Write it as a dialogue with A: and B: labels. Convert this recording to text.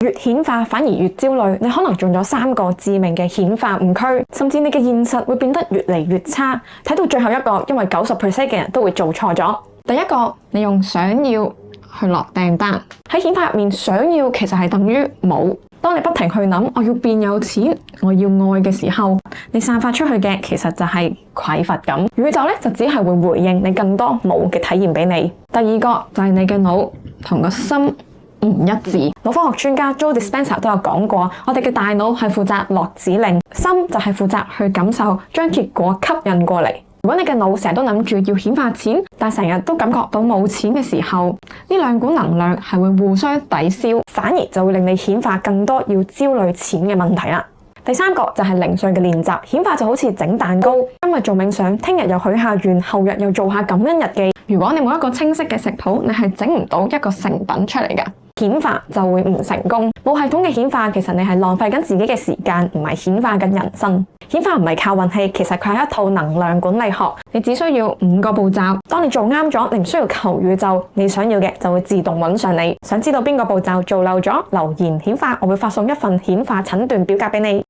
A: 越顯化反而越焦慮，你可能中咗3個致命嘅顯化誤區，甚至你嘅現實會變得越嚟越差。睇到最後一個，因為90% 嘅人都會做錯咗。第一個，你用想要去落訂單。喺顯化入面，想要其實係等於冇。當你不停去諗我要變有錢，我要愛嘅時候，你散發出去嘅其實就係匱乏感。宇宙咧就只係會回應你更多冇嘅體驗俾你。第二個就係你嘅腦同個心唔一致。腦科學專家 Joe Dispenza 都有講過，我哋嘅大腦係負責落指令，心就係負責去感受，將結果吸引過嚟。如果你嘅腦成日都諗住要顯化錢，但成日都感覺到冇錢嘅時候，呢兩股能量係會互相抵消，反而就會令你顯化更多要焦慮錢嘅問題啦。第三個就係零碎嘅練習，顯化就好似整蛋糕，今日做冥想，聽日又許下願，後日又做下感恩日記。如果你冇一個清晰嘅食譜，你係整唔到一個成品出嚟㗎。顯化就會唔成功。冇系統嘅顯化，其實你係浪費緊自己嘅時間，唔係顯化緊人生。顯化唔係靠運氣，其實佢係一套能量管理學。你只需要5個步驟，當你做啱咗，你唔需要求宇宙，你想要嘅就會自動揾上你。想知道邊個步驟做漏咗，留言顯化，我會發送一份顯化診斷表格俾你。